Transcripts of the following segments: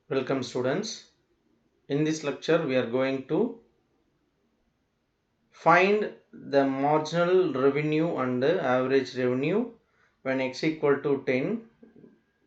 Welcome students. In this lecture we are going to find the marginal revenue and the average revenue when x equal to 10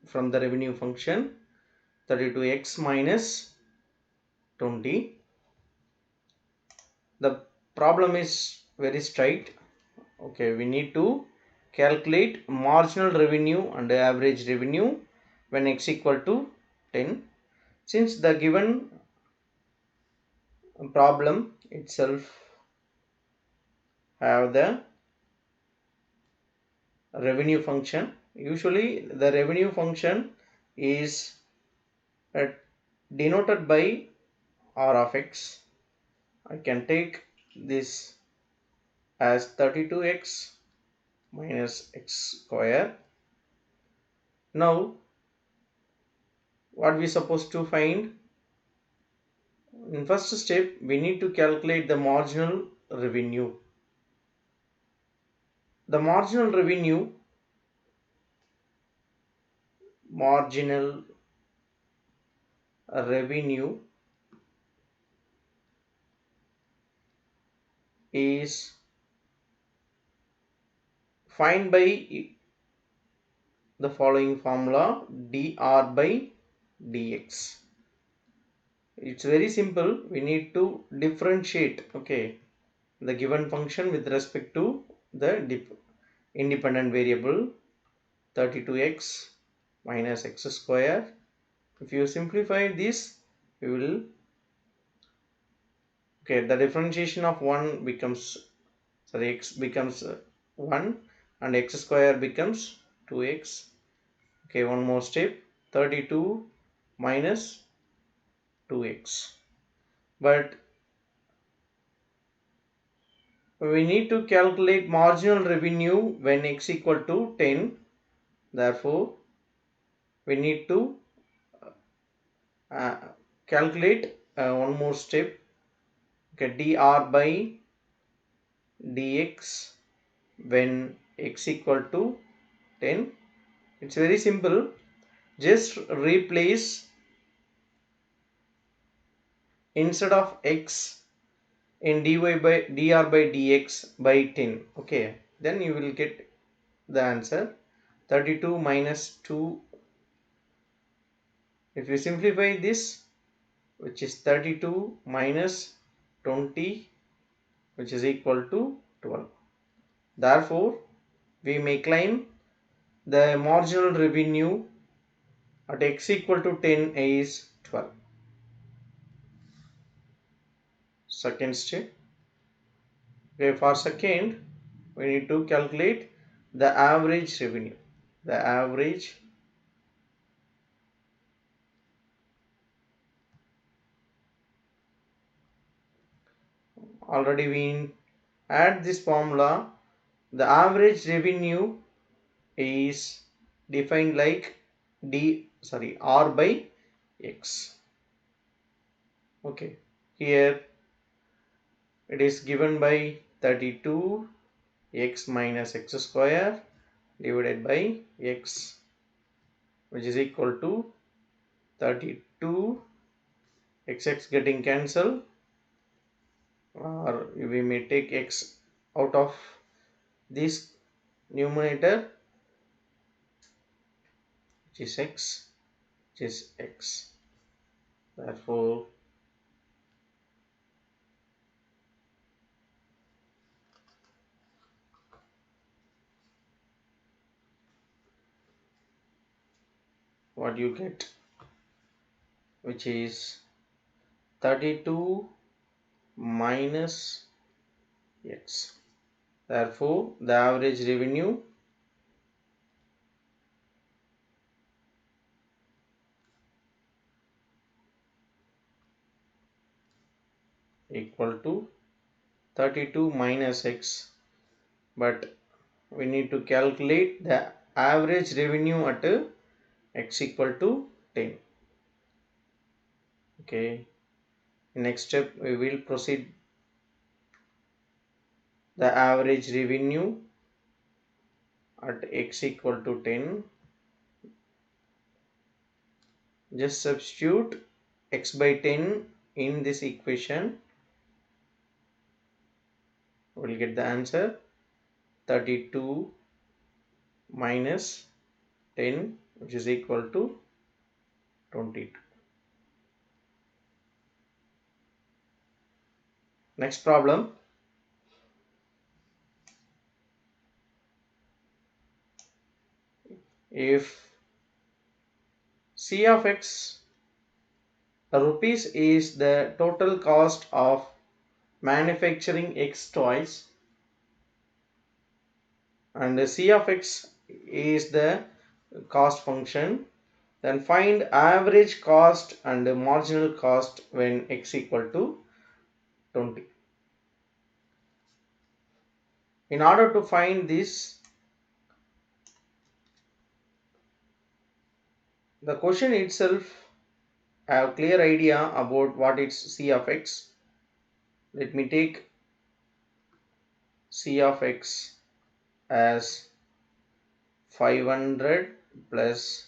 from the revenue function 32x minus 20. The problem is very straight. Okay, we need to calculate marginal revenue and the average revenue when x equal to 10. Since the given problem itself have the revenue function. Usually the revenue function is uh, denoted by r of x. I can take this as 32x minus x square. Now what we supposed to find? In first step we need to calculate the marginal revenue. The marginal revenue is find by the following formula dr by dx. It's very simple. We need to differentiate, okay, the given function with respect to the independent variable 32x minus x square. If you simplify this, you will, okay, the differentiation of 1 becomes, sorry, x becomes 1 and x square becomes 2x. Okay, one more step, 32 minus 2x. But we need to calculate marginal revenue when x equal to 10. Therefore we need to uh, calculate one more step, okay, dr by dx when x equal to 10. It's very simple. Just replace instead of x in dy by dr by dx by 10. Okay, then you will get the answer 32 minus 2. If you simplify this, which is 32 minus 20, which is equal to 12. Therefore we may claim the marginal revenue at x equal to 10 is 12. Second step, okay, for second we need to calculate the average revenue. The average already we add this formula. The average revenue is defined like r by x. Okay, here it is given by 32 x minus x square divided by x, which is equal to 32. X getting cancelled, or we may take x out of this numerator, which is x. Therefore what you get, which is 32 minus x. Therefore the average revenue equal to 32 minus x, but we need to calculate the average revenue at x equal to 10. Okay, next step we will proceed the average revenue at x equal to 10. Just substitute x by 10 in this equation. We'll get the answer 32 minus 10, which is equal to 22. Next problem. If C of x rupees is the total cost of manufacturing x toys and C of x is the cost function, then find average cost and marginal cost when x equal to 20. In order to find this, the question itself have clear idea about what is C of x. Let me take C of x as 500 plus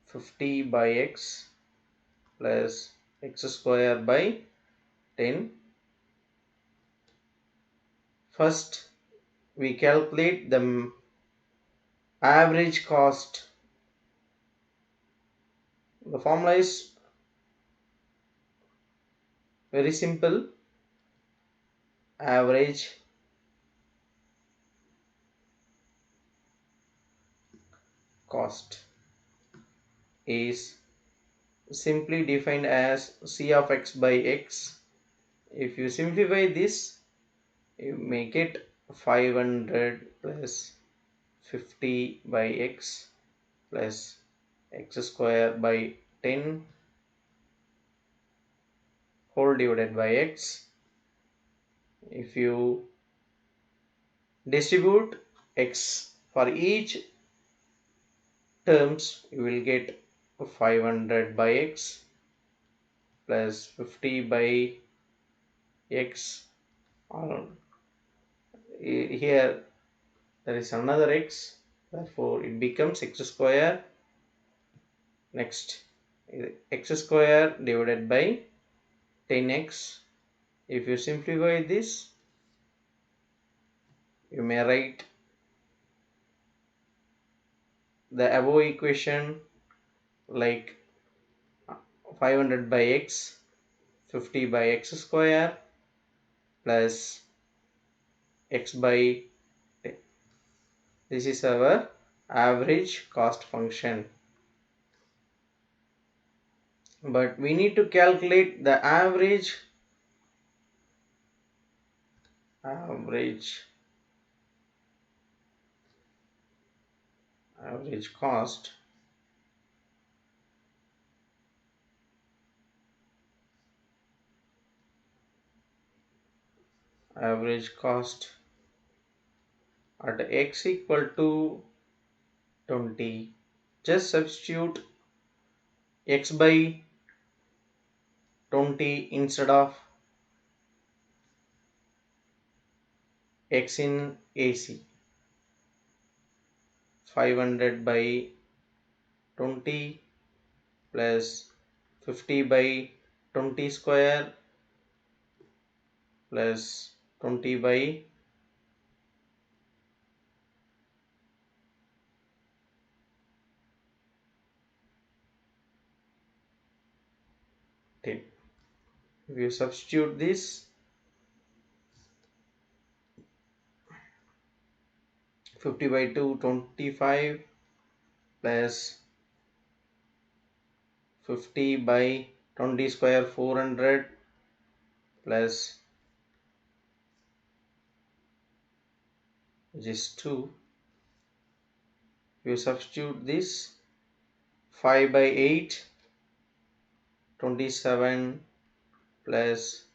50 by x plus x square by 10. First, we calculate the average cost. The formula is very simple. Average cost is simply defined as C of x by x. If you simplify this, you make it 500 plus 50 by x plus x square by 10 whole divided by x. If you distribute x for each terms, you will get 500 by x plus 50 by x. Here there is another x, therefore it becomes x square. Next, x square divided by 10x. If you simplify this, you may write the above equation like 500 by x, 50 by x square plus x by 10. This is our average cost function. But we need to calculate the average cost. Average cost at x equal to 20. Just substitute x by 20 instead of x in AC. 500 by 20 plus 50 by 20 square plus 20 by 10. If you substitute this, 50 by 2 25 plus 50 by 20 square 400 plus which is 2. If you substitute this, 5 by 8 27 plus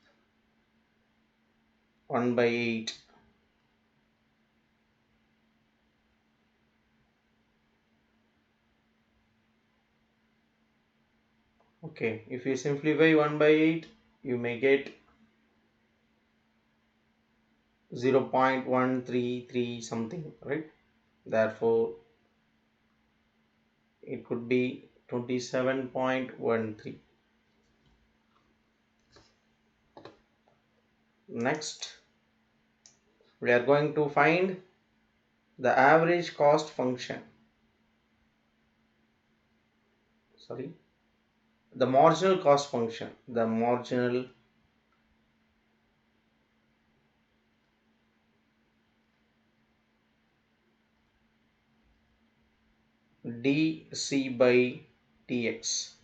1 by 8. Okay, if you simplify 1 by 8, you may get 0.133 something, right? Therefore, it could be 27.13. Next, we are going to find the average cost function. Sorry, the marginal cost function. The marginal dc by dx.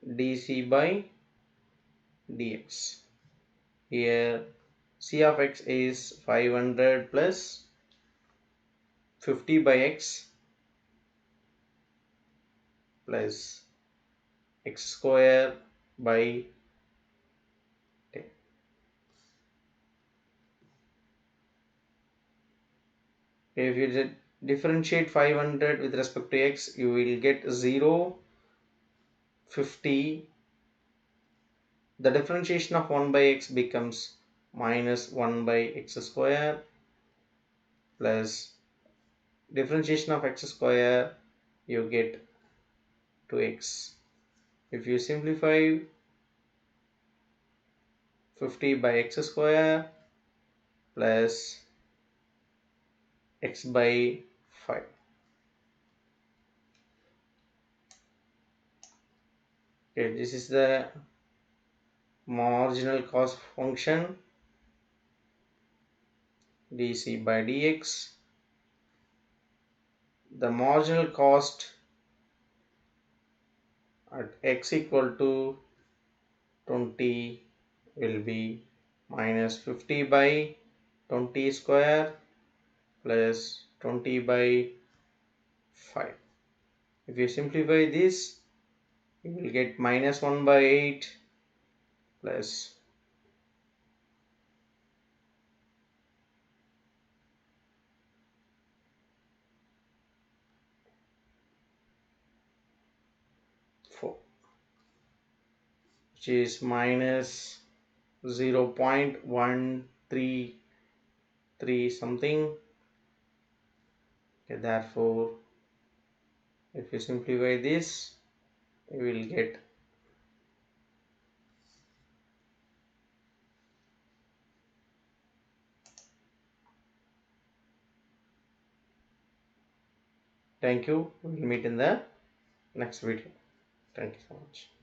dc by dx. Here c of x is 500 plus 50 by x plus x square by 10. If you differentiate 500 with respect to x, you will get 0, 50. The differentiation of 1 by x becomes minus 1 by x square plus differentiation of x square, you get 2x. If you simplify 50 by x square plus x by 5. Okay, this is the marginal cost function dc by dx. The marginal cost at x equal to 20 will be minus 50 by 20 square plus 20 by 5. If you simplify this, you will get minus 1 by 8 plus 4, which is minus 0.133 something. Okay, therefore, if you simplify this, you will get thank you. We will meet in the next video. Thank you so much.